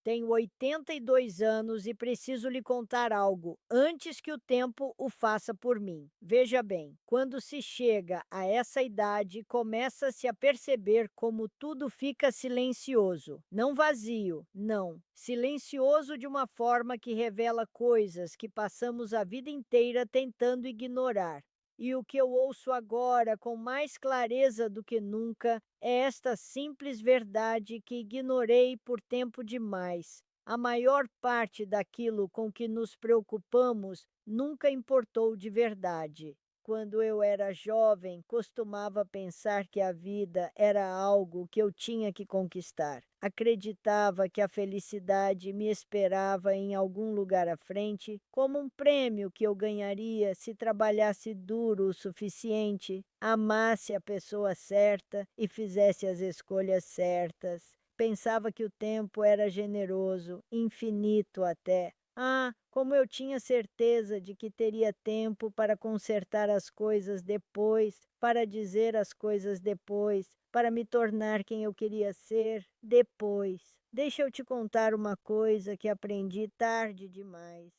Tenho 82 anos e preciso lhe contar algo antes que o tempo o faça por mim. Veja bem, quando se chega a essa idade, começa-se a perceber como tudo fica silencioso. Não vazio, não. Silencioso de uma forma que revela coisas que passamos a vida inteira tentando ignorar. E o que eu ouço agora com mais clareza do que nunca é esta simples verdade que ignorei por tempo demais. A maior parte daquilo com que nos preocupamos nunca importou de verdade. Quando eu era jovem, costumava pensar que a vida era algo que eu tinha que conquistar. Acreditava que a felicidade me esperava em algum lugar à frente, como um prêmio que eu ganharia se trabalhasse duro o suficiente, amasse a pessoa certa e fizesse as escolhas certas. Pensava que o tempo era generoso, infinito até. Ah, como eu tinha certeza de que teria tempo para consertar as coisas depois, para dizer as coisas depois, para me tornar quem eu queria ser depois. Deixa eu te contar uma coisa que aprendi tarde demais.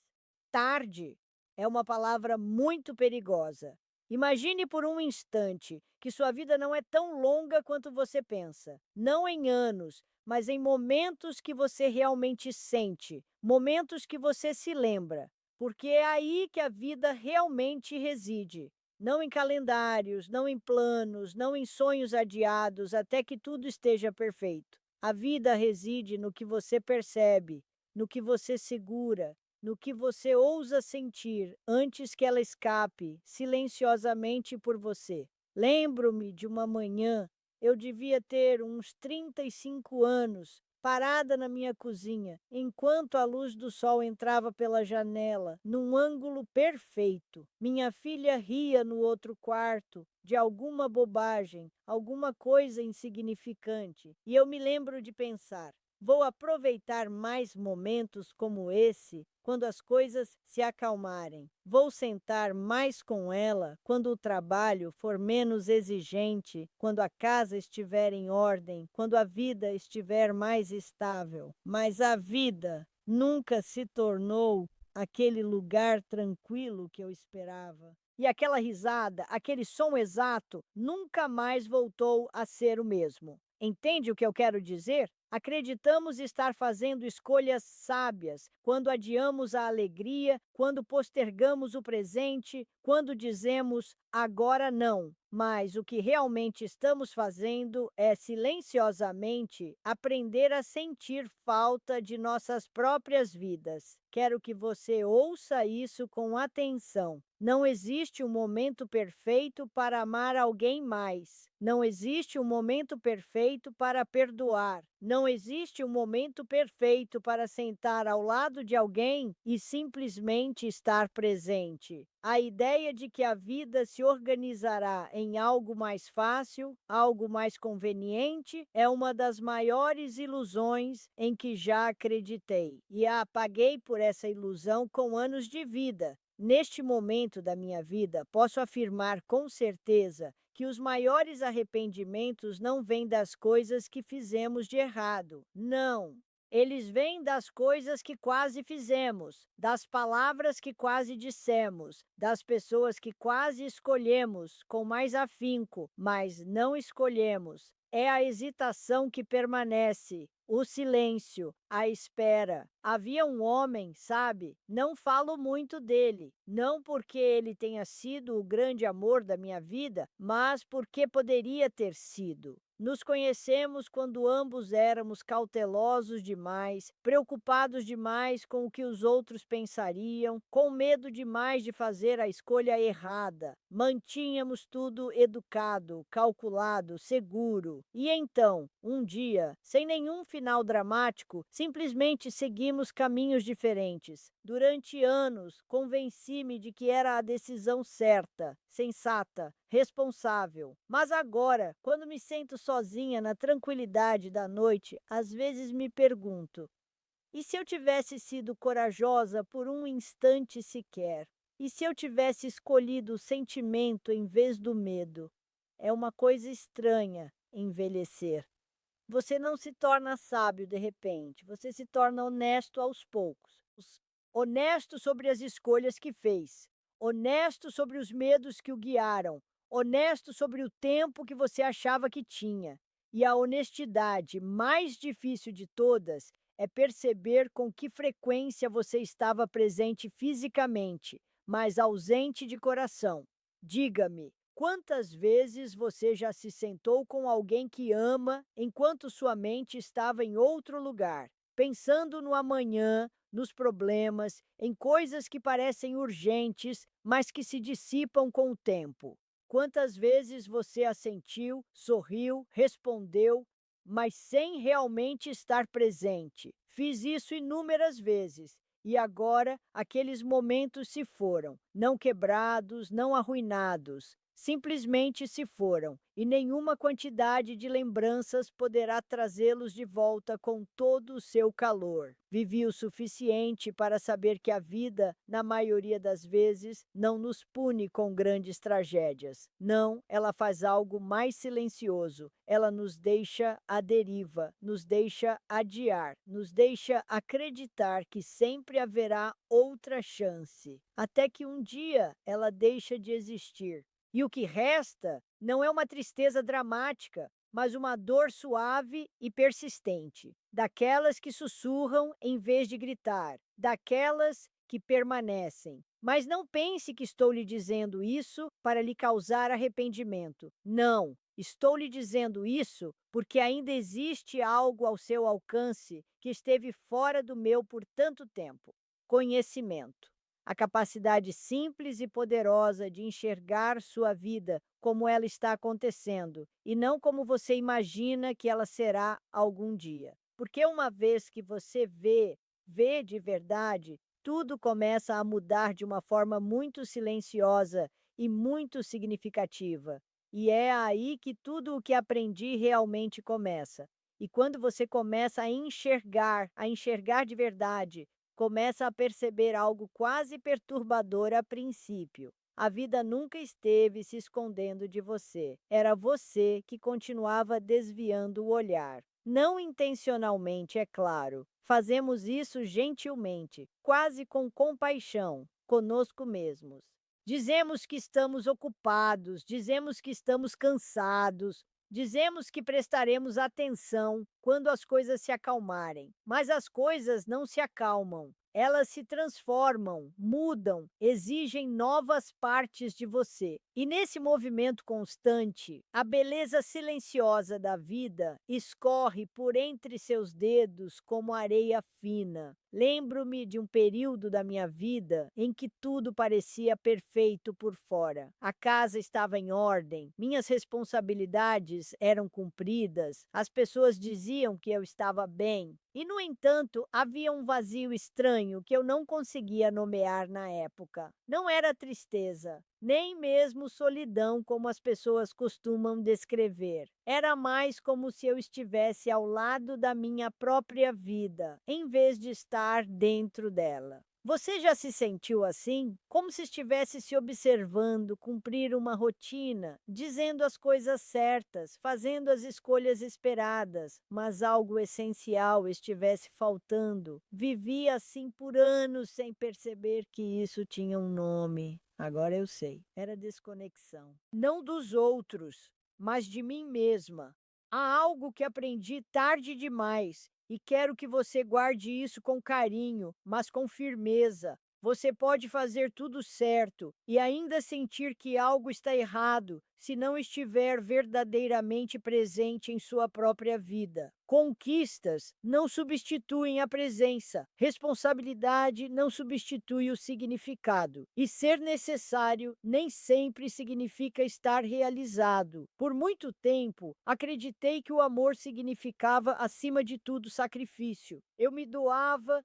Tarde é uma palavra muito perigosa. Imagine por um instante que sua vida não é tão longa quanto você pensa. Não em anos, mas em momentos que você realmente sente, momentos que você se lembra, porque é aí que a vida realmente reside. Não em calendários, não em planos, não em sonhos adiados até que tudo esteja perfeito. A vida reside no que você percebe, no que você segura, no que você ousa sentir antes que ela escape silenciosamente por você. Lembro-me de uma manhã, eu devia ter uns 35 anos, parada na minha cozinha, enquanto a luz do sol entrava pela janela, num ângulo perfeito. Minha filha ria no outro quarto, de alguma bobagem, alguma coisa insignificante, e eu me lembro de pensar: vou aproveitar mais momentos como esse quando as coisas se acalmarem. Vou sentar mais com ela quando o trabalho for menos exigente, quando a casa estiver em ordem, quando a vida estiver mais estável. Mas a vida nunca se tornou aquele lugar tranquilo que eu esperava. E aquela risada, aquele som exato, nunca mais voltou a ser o mesmo. Entende o que eu quero dizer? Acreditamos estar fazendo escolhas sábias quando adiamos a alegria, quando postergamos o presente, quando dizemos agora não. Mas o que realmente estamos fazendo é silenciosamente aprender a sentir falta de nossas próprias vidas. Quero que você ouça isso com atenção. Não existe um momento perfeito para amar alguém mais. Não existe um momento perfeito para perdoar. Não existe um momento perfeito para sentar ao lado de alguém e simplesmente estar presente. A ideia de que a vida se organizará em algo mais fácil, algo mais conveniente, é uma das maiores ilusões em que já acreditei. E a paguei por essa ilusão com anos de vida. Neste momento da minha vida, posso afirmar com certeza que os maiores arrependimentos não vêm das coisas que fizemos de errado. Não. Eles vêm das coisas que quase fizemos, das palavras que quase dissemos, das pessoas que quase escolhemos com mais afinco, mas não escolhemos. É a hesitação que permanece, o silêncio, a espera. Havia um homem, sabe? Não falo muito dele, não porque ele tenha sido o grande amor da minha vida, mas porque poderia ter sido. Nos conhecemos quando ambos éramos cautelosos demais, preocupados demais com o que os outros pensariam, com medo demais de fazer a escolha errada. Mantínhamos tudo educado, calculado, seguro. E então, um dia, sem nenhum final dramático, simplesmente seguimos caminhos diferentes. Durante anos, convenci-me de que era a decisão certa, sensata, responsável. Mas agora, quando me sento sozinha na tranquilidade da noite, às vezes me pergunto: e se eu tivesse sido corajosa por um instante sequer? E se eu tivesse escolhido o sentimento em vez do medo? É uma coisa estranha envelhecer. Você não se torna sábio de repente, você se torna honesto aos poucos. Honesto sobre as escolhas que fez, honesto sobre os medos que o guiaram, honesto sobre o tempo que você achava que tinha. E a honestidade mais difícil de todas é perceber com que frequência você estava presente fisicamente, mas ausente de coração. Diga-me, quantas vezes você já se sentou com alguém que ama enquanto sua mente estava em outro lugar, pensando no amanhã, nos problemas, em coisas que parecem urgentes, mas que se dissipam com o tempo? Quantas vezes você assentiu, sorriu, respondeu, mas sem realmente estar presente? Fiz isso inúmeras vezes. E agora aqueles momentos se foram, não quebrados, não arruinados, simplesmente se foram, e nenhuma quantidade de lembranças poderá trazê-los de volta com todo o seu calor. Vivi o suficiente para saber que a vida, na maioria das vezes, não nos pune com grandes tragédias. Não, ela faz algo mais silencioso. Ela nos deixa à deriva, nos deixa adiar, nos deixa acreditar que sempre haverá outra chance, até que um dia ela deixa de existir. E o que resta não é uma tristeza dramática, mas uma dor suave e persistente, daquelas que sussurram em vez de gritar, daquelas que permanecem. Mas não pense que estou lhe dizendo isso para lhe causar arrependimento. Não, estou lhe dizendo isso porque ainda existe algo ao seu alcance que esteve fora do meu por tanto tempo: conhecimento. A capacidade simples e poderosa de enxergar sua vida como ela está acontecendo e não como você imagina que ela será algum dia. Porque uma vez que você vê de verdade, tudo começa a mudar de uma forma muito silenciosa e muito significativa. E é aí que tudo o que aprendi realmente começa. E quando você começa a enxergar de verdade, começa a perceber algo quase perturbador a princípio. A vida nunca esteve se escondendo de você. Era você que continuava desviando o olhar. Não intencionalmente, é claro. Fazemos isso gentilmente, quase com compaixão, conosco mesmos. Dizemos que estamos ocupados, dizemos que estamos cansados, dizemos que prestaremos atenção quando as coisas se acalmarem, mas as coisas não se acalmam. Elas se transformam, mudam, exigem novas partes de você. E nesse movimento constante, a beleza silenciosa da vida escorre por entre seus dedos como areia fina. Lembro-me de um período da minha vida em que tudo parecia perfeito por fora. A casa estava em ordem, minhas responsabilidades eram cumpridas, as pessoas diziam que eu estava bem. E, no entanto, havia um vazio estranho que eu não conseguia nomear na época. Não era tristeza, nem mesmo solidão como as pessoas costumam descrever. Era mais como se eu estivesse ao lado da minha própria vida, em vez de estar dentro dela. Você já se sentiu assim? Como se estivesse se observando cumprir uma rotina, dizendo as coisas certas, fazendo as escolhas esperadas, mas algo essencial estivesse faltando. Vivia assim por anos sem perceber que isso tinha um nome. Agora eu sei. Era desconexão. Não dos outros, mas de mim mesma. Há algo que aprendi tarde demais e quero que você guarde isso com carinho, mas com firmeza. Você pode fazer tudo certo e ainda sentir que algo está errado se não estiver verdadeiramente presente em sua própria vida. Conquistas não substituem a presença, responsabilidade não substitui o significado, e ser necessário nem sempre significa estar realizado. Por muito tempo, acreditei que o amor significava, acima de tudo, sacrifício. Eu me doava,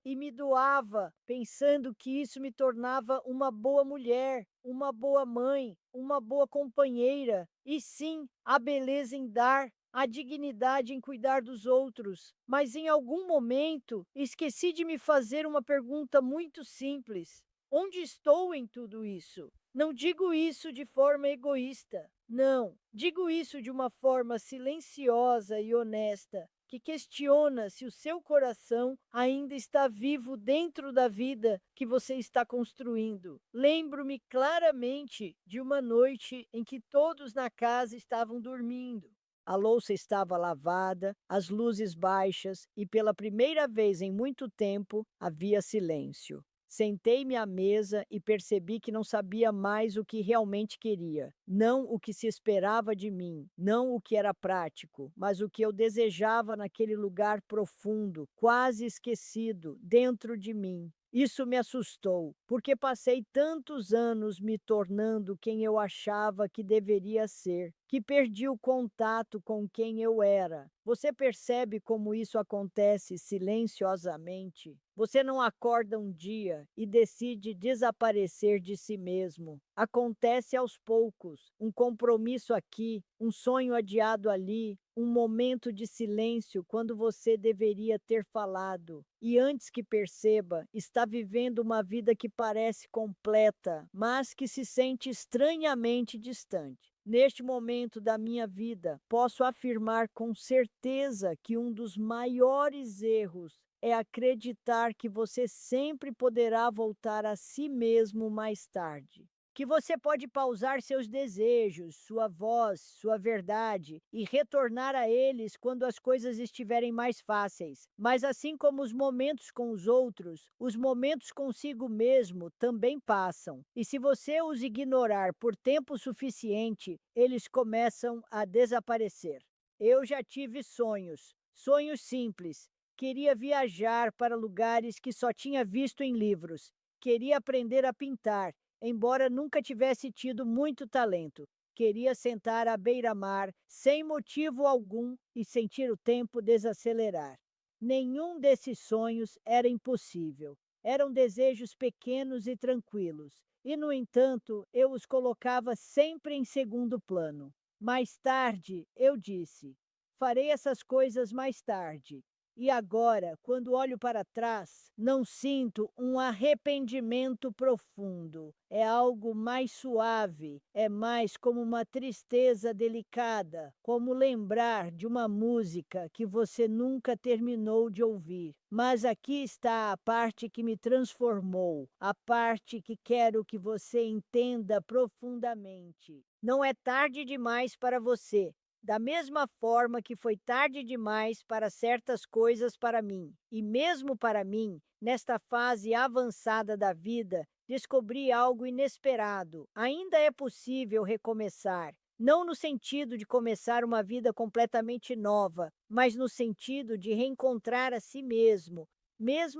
pensando que isso me tornava uma boa mulher, uma boa mãe, uma boa companheira, e sim, a beleza em dar, a dignidade em cuidar dos outros. Mas em algum momento esqueci de me fazer uma pergunta muito simples: onde estou em tudo isso? Não digo isso de forma egoísta. Não, digo isso de uma forma silenciosa e honesta. que questiona se o seu coração ainda está vivo dentro da vida que você está construindo. Lembro-me claramente de uma noite em que todos na casa estavam dormindo. A louça estava lavada, as luzes baixas e, pela primeira vez em muito tempo, havia silêncio. Sentei-me à mesa e percebi que não sabia mais o que realmente queria. Não o que se esperava de mim, não o que era prático, mas o que eu desejava naquele lugar profundo, quase esquecido, dentro de mim. Isso me assustou, porque passei tantos anos me tornando quem eu achava que deveria ser, que perdi o contato com quem eu era. Você percebe como isso acontece silenciosamente? Você não acorda um dia e decide desaparecer de si mesmo. Acontece aos poucos, um compromisso aqui, um sonho adiado ali, um momento de silêncio quando você deveria ter falado. E antes que perceba, está vivendo uma vida que parece completa, mas que se sente estranhamente distante. Neste momento da minha vida, posso afirmar com certeza que um dos maiores erros é acreditar que você sempre poderá voltar a si mesmo mais tarde. Que você pode pausar seus desejos, sua voz, sua verdade e retornar a eles quando as coisas estiverem mais fáceis. Mas assim como os momentos com os outros, os momentos consigo mesmo também passam. E se você os ignorar por tempo suficiente, eles começam a desaparecer. Eu já tive sonhos, sonhos simples. Queria viajar para lugares que só tinha visto em livros. Queria aprender a pintar embora nunca tivesse tido muito talento. Queria sentar à beira-mar, sem motivo algum, e sentir o tempo desacelerar. Nenhum desses sonhos era impossível. Eram desejos pequenos e tranquilos, e, no entanto, eu os colocava sempre em segundo plano. Mais tarde, eu disse: farei essas coisas mais tarde. E agora, quando olho para trás, não sinto um arrependimento profundo. É algo mais suave, é mais como uma tristeza delicada, como lembrar de uma música que você nunca terminou de ouvir. Mas aqui está a parte que me transformou, a parte que quero que você entenda profundamente. Não é tarde demais para você. Da mesma forma que foi tarde demais para certas coisas para mim. E mesmo para mim, nesta fase avançada da vida, descobri algo inesperado. Ainda é possível recomeçar. Não no sentido de começar uma vida completamente nova, mas no sentido de reencontrar a si mesmo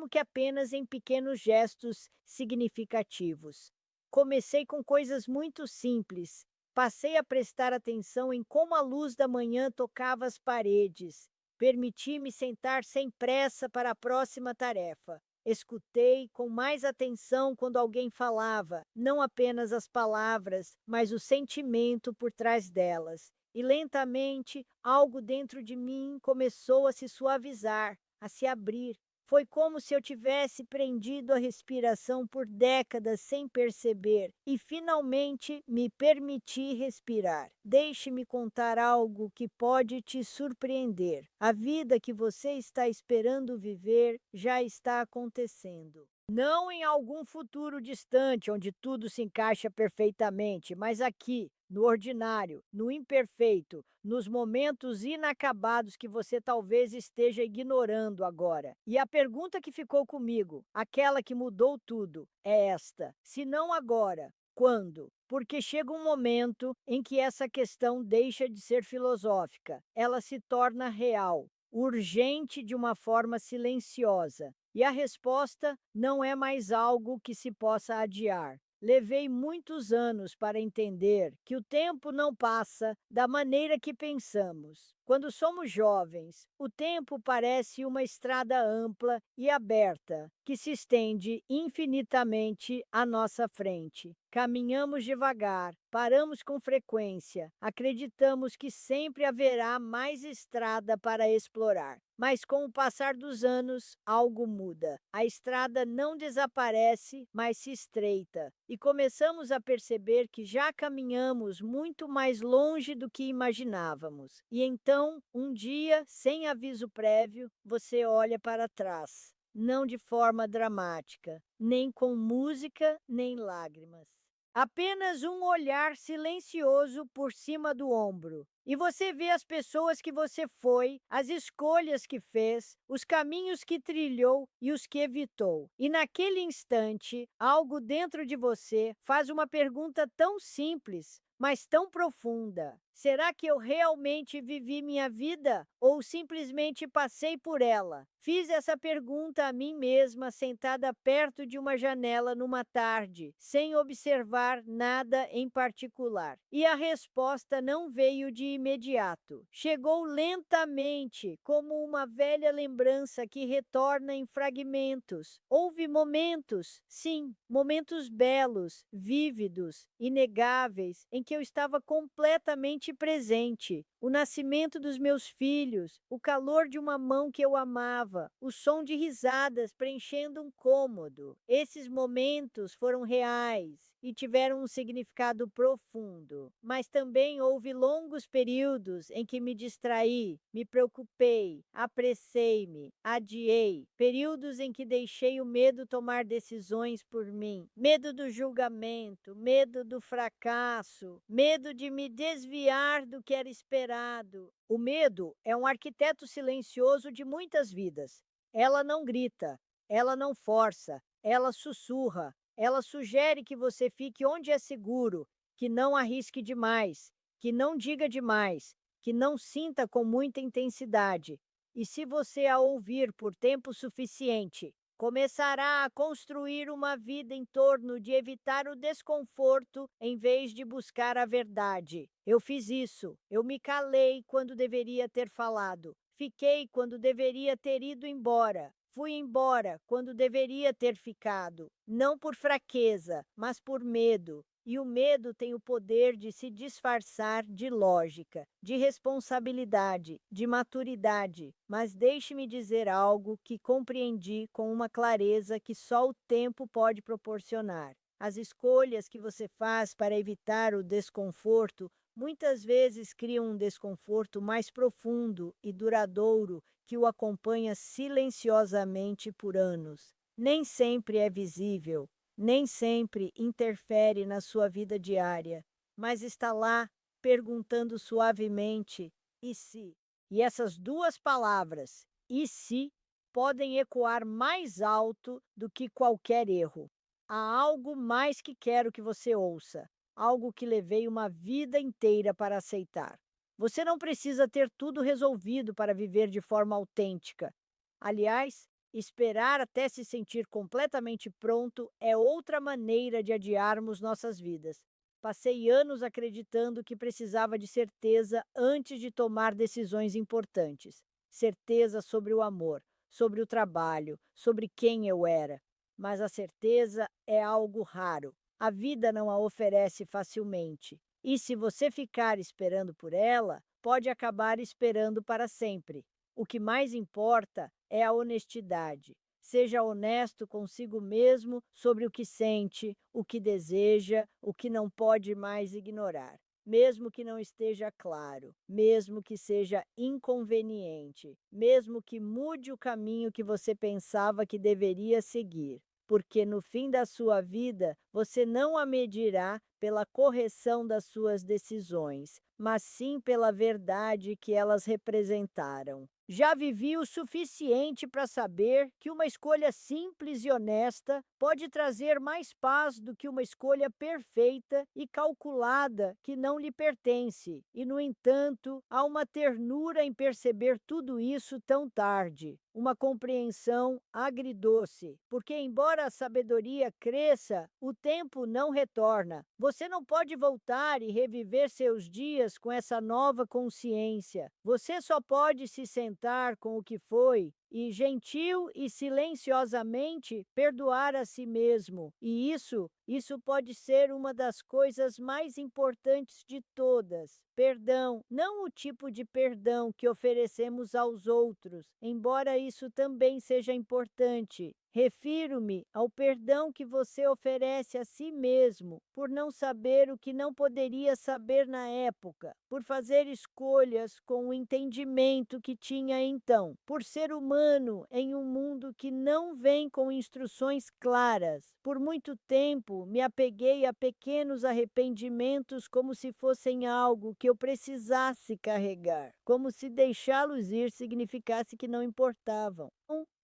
que apenas em pequenos gestos significativos. Comecei com coisas muito simples. Passei a prestar atenção em como a luz da manhã tocava as paredes. Permiti-me sentar sem pressa para a próxima tarefa. Escutei com mais atenção quando alguém falava, não apenas as palavras, mas o sentimento por trás delas. E lentamente, algo dentro de mim começou a se suavizar, a se abrir. Foi como se eu tivesse prendido a respiração por décadas sem perceber e finalmente me permiti respirar. Deixe-me contar algo que pode te surpreender. A vida que você está esperando viver já está acontecendo. Não em algum futuro distante, onde tudo se encaixa perfeitamente, mas aqui, no ordinário, no imperfeito, nos momentos inacabados que você talvez esteja ignorando agora. E a pergunta que ficou comigo, aquela que mudou tudo, é esta: se não agora, quando? Porque chega um momento em que essa questão deixa de ser filosófica, ela se torna real, urgente de uma forma silenciosa. E a resposta não é mais algo que se possa adiar. Levei muitos anos para entender que o tempo não passa da maneira que pensamos. Quando somos jovens, o tempo parece uma estrada ampla e aberta que se estende infinitamente à nossa frente. Caminhamos devagar, paramos com frequência, acreditamos que sempre haverá mais estrada para explorar. Mas com o passar dos anos, algo muda. A estrada não desaparece, mas se estreita. E começamos a perceber que já caminhamos muito mais longe do que imaginávamos. E então Então, um dia, sem aviso prévio, você olha para trás, não de forma dramática, nem com música, nem lágrimas. Apenas um olhar silencioso por cima do ombro. E você vê as pessoas que você foi, as escolhas que fez, os caminhos que trilhou e os que evitou. E naquele instante, algo dentro de você faz uma pergunta tão simples, mas tão profunda. Será que eu realmente vivi minha vida ou simplesmente passei por ela? Fiz essa pergunta a mim mesma, sentada perto de uma janela numa tarde, sem observar nada em particular. E a resposta não veio de imediato. Chegou lentamente, como uma velha lembrança que retorna em fragmentos. Houve momentos, sim, momentos belos, vívidos, inegáveis, em que eu estava completamente presente. O nascimento dos meus filhos, o calor de uma mão que eu amava, o som de risadas preenchendo um cômodo. Esses momentos foram reais e tiveram um significado profundo. Mas também houve longos períodos em que me distraí, me preocupei, apressei-me, adiei. Períodos em que deixei o medo tomar decisões por mim. Medo do julgamento, medo do fracasso, medo de me desviar do que era esperado. O medo é um arquiteto silencioso de muitas vidas. Ela não grita, ela não força, ela sussurra, ela sugere que você fique onde é seguro, que não arrisque demais, que não diga demais, que não sinta com muita intensidade. E se você a ouvir por tempo suficiente, começará a construir uma vida em torno de evitar o desconforto em vez de buscar a verdade. Eu fiz isso. Eu me calei quando deveria ter falado. Fiquei quando deveria ter ido embora. Fui embora quando deveria ter ficado. Não por fraqueza, mas por medo. E o medo tem o poder de se disfarçar de lógica, de responsabilidade, de maturidade. Mas deixe-me dizer algo que compreendi com uma clareza que só o tempo pode proporcionar. As escolhas que você faz para evitar o desconforto muitas vezes criam um desconforto mais profundo e duradouro que o acompanha silenciosamente por anos. Nem sempre é visível, nem sempre interfere na sua vida diária, mas está lá perguntando suavemente: e se? E essas duas palavras, e se, podem ecoar mais alto do que qualquer erro. Há algo mais que quero que você ouça, algo que levei uma vida inteira para aceitar. Você não precisa ter tudo resolvido para viver de forma autêntica. Aliás, esperar até se sentir completamente pronto é outra maneira de adiarmos nossas vidas. Passei anos acreditando que precisava de certeza antes de tomar decisões importantes. Certeza sobre o amor, sobre o trabalho, sobre quem eu era. Mas a certeza é algo raro. A vida não a oferece facilmente. E se você ficar esperando por ela, pode acabar esperando para sempre. O que mais importa é a honestidade. Seja honesto consigo mesmo sobre o que sente, o que deseja, o que não pode mais ignorar. Mesmo que não esteja claro, mesmo que seja inconveniente, mesmo que mude o caminho que você pensava que deveria seguir. Porque no fim da sua vida você não a medirá pela correção das suas decisões, mas sim pela verdade que elas representaram. Já vivi o suficiente para saber que uma escolha simples e honesta pode trazer mais paz do que uma escolha perfeita e calculada que não lhe pertence. E, no entanto, há uma ternura em perceber tudo isso tão tarde, uma compreensão agridoce, porque, embora a sabedoria cresça, o tempo não retorna. Você não pode voltar e reviver seus dias com essa nova consciência. Você só pode se sentar com o que foi e, gentil e silenciosamente, perdoar a si mesmo. E isso pode ser uma das coisas mais importantes de todas. Perdão, não o tipo de perdão que oferecemos aos outros, embora isso também seja importante. Refiro-me ao perdão que você oferece a si mesmo por não saber o que não poderia saber na época, por fazer escolhas com o entendimento que tinha então, por ser humano em um mundo que não vem com instruções claras. Por muito tempo me apeguei a pequenos arrependimentos como se fossem algo que eu precisasse carregar, como se deixá-los ir significasse que não importavam.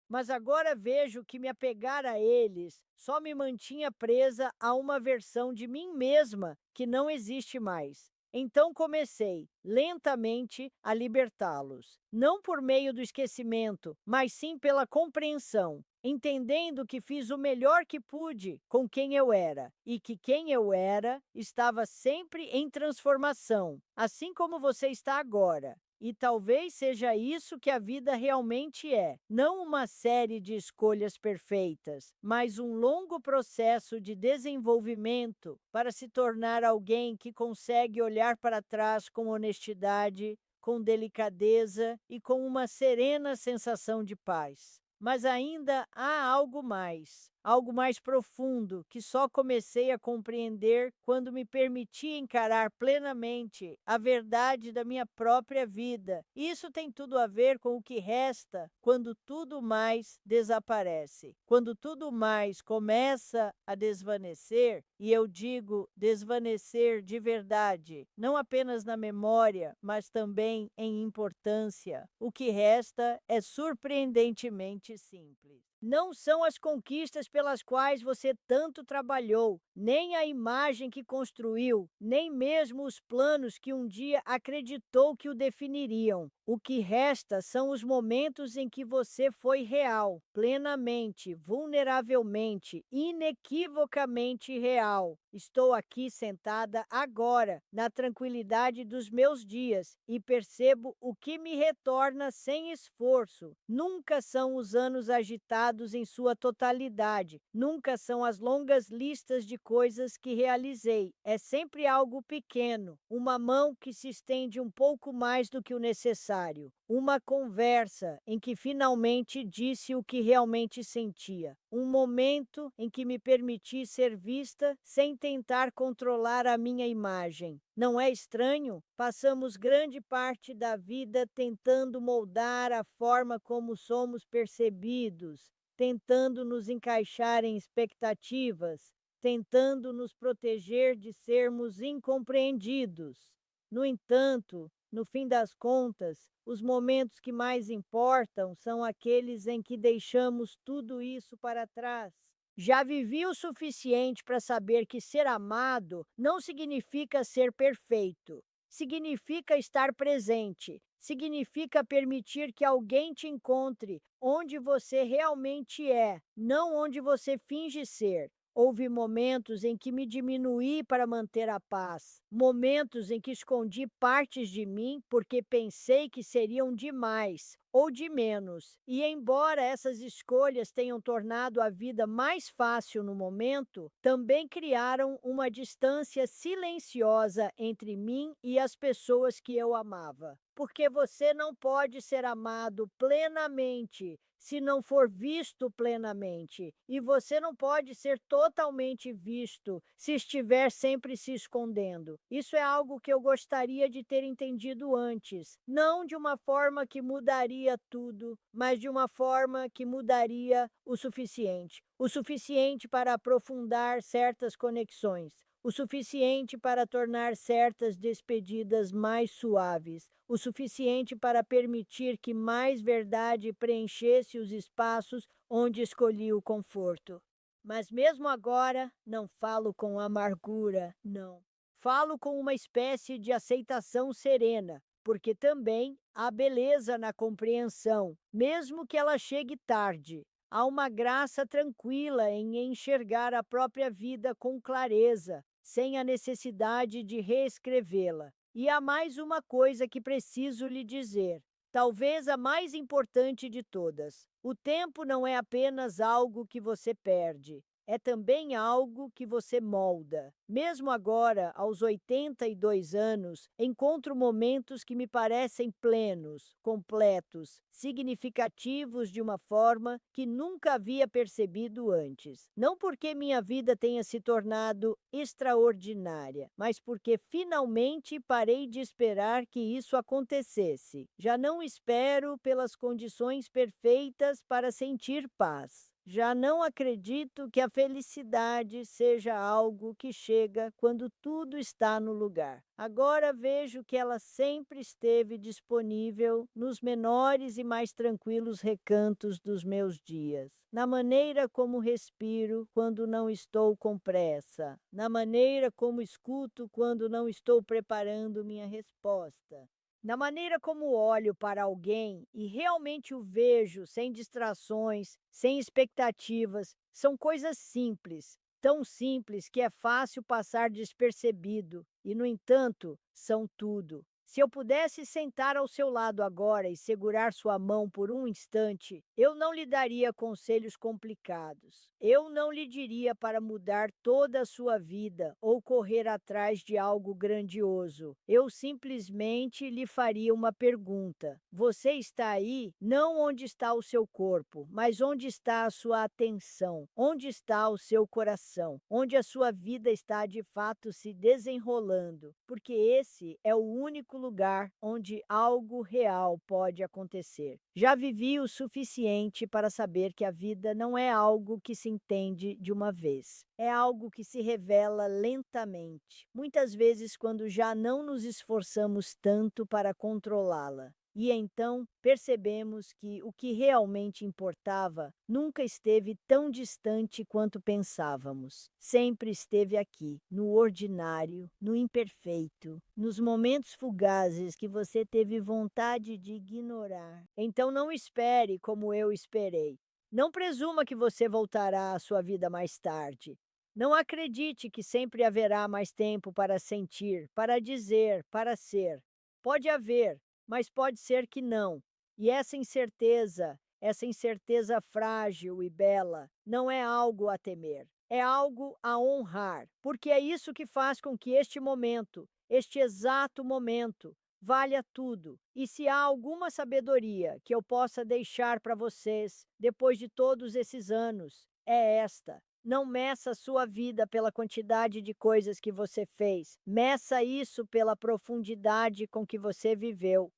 Mas agora vejo que me apegar a eles só me mantinha presa a uma versão de mim mesma que não existe mais. Então comecei, lentamente, a libertá-los, não por meio do esquecimento, mas sim pela compreensão, entendendo que fiz o melhor que pude com quem eu era e que quem eu era estava sempre em transformação, assim como você está agora. E talvez seja isso que a vida realmente é, não uma série de escolhas perfeitas, mas um longo processo de desenvolvimento para se tornar alguém que consegue olhar para trás com honestidade, com delicadeza e com uma serena sensação de paz. Mas ainda há algo mais profundo que só comecei a compreender quando me permiti encarar plenamente a verdade da minha própria vida. Isso tem tudo a ver com o que resta quando tudo mais desaparece, quando tudo mais começa a desvanecer, e eu digo desvanecer de verdade, não apenas na memória, mas também em importância. O que resta é surpreendentemente simples. Não são as conquistas pelas quais você tanto trabalhou, nem a imagem que construiu, nem mesmo os planos que um dia acreditou que o definiriam. O que resta são os momentos em que você foi real, plenamente, vulneravelmente, inequivocamente real. Estou aqui sentada agora, na tranquilidade dos meus dias, e percebo o que me retorna sem esforço. Nunca são os anos agitados em sua totalidade, nunca são as longas listas de coisas que realizei. É sempre algo pequeno, uma mão que se estende um pouco mais do que o necessário, uma conversa em que finalmente disse o que realmente sentia, um momento em que me permiti ser vista sem tentar controlar a minha imagem. Não é estranho? Passamos grande parte da vida tentando moldar a forma como somos percebidos, tentando nos encaixar em expectativas, tentando nos proteger de sermos incompreendidos. No entanto, no fim das contas, os momentos que mais importam são aqueles em que deixamos tudo isso para trás. Já vivi o suficiente para saber que ser amado não significa ser perfeito. Significa estar presente. Significa permitir que alguém te encontre onde você realmente é, não onde você finge ser. Houve momentos em que me diminuí para manter a paz, momentos em que escondi partes de mim porque pensei que seriam demais ou de menos. E embora essas escolhas tenham tornado a vida mais fácil no momento, também criaram uma distância silenciosa entre mim e as pessoas que eu amava. Porque você não pode ser amado plenamente se não for visto plenamente, e você não pode ser totalmente visto se estiver sempre se escondendo. Isso é algo que eu gostaria de ter entendido antes, não de uma forma que mudaria tudo, mas de uma forma que mudaria o suficiente para aprofundar certas conexões, o suficiente para tornar certas despedidas mais suaves, o suficiente para permitir que mais verdade preenchesse os espaços onde escolhi o conforto. Mas mesmo agora, não falo com amargura, não. Falo com uma espécie de aceitação serena, porque também há beleza na compreensão, mesmo que ela chegue tarde. Há uma graça tranquila em enxergar a própria vida com clareza, sem a necessidade de reescrevê-la. E há mais uma coisa que preciso lhe dizer, talvez a mais importante de todas. O tempo não é apenas algo que você perde, é também algo que você molda. Mesmo agora, aos 82 anos, encontro momentos que me parecem plenos, completos, significativos de uma forma que nunca havia percebido antes. Não porque minha vida tenha se tornado extraordinária, mas porque finalmente parei de esperar que isso acontecesse. Já não espero pelas condições perfeitas para sentir paz. Já não acredito que a felicidade seja algo que chega quando tudo está no lugar. Agora vejo que ela sempre esteve disponível nos menores e mais tranquilos recantos dos meus dias. Na maneira como respiro quando não estou com pressa, na maneira como escuto quando não estou preparando minha resposta. Na maneira como olho para alguém e realmente o vejo sem distrações, sem expectativas, são coisas simples, tão simples que é fácil passar despercebido, e, no entanto, são tudo. Se eu pudesse sentar ao seu lado agora e segurar sua mão por um instante, eu não lhe daria conselhos complicados. Eu não lhe diria para mudar toda a sua vida ou correr atrás de algo grandioso. Eu simplesmente lhe faria uma pergunta. Você está aí não onde está o seu corpo, mas onde está a sua atenção, onde está o seu coração, onde a sua vida está de fato se desenrolando, porque esse é o único lugar onde algo real pode acontecer. Já vivi o suficiente para saber que a vida não é algo que se entende de uma vez. É algo que se revela lentamente, muitas vezes quando já não nos esforçamos tanto para controlá-la. E então percebemos que o que realmente importava nunca esteve tão distante quanto pensávamos. Sempre esteve aqui, no ordinário, no imperfeito, nos momentos fugazes que você teve vontade de ignorar. Então não espere como eu esperei. Não presuma que você voltará à sua vida mais tarde. Não acredite que sempre haverá mais tempo para sentir, para dizer, para ser. Pode haver, mas pode ser que não. E essa incerteza frágil e bela, não é algo a temer, é algo a honrar, porque é isso que faz com que este momento, este exato momento, valha tudo. E se há alguma sabedoria que eu possa deixar para vocês depois de todos esses anos, é esta. Não meça a sua vida pela quantidade de coisas que você fez. Meça isso pela profundidade com que você viveu.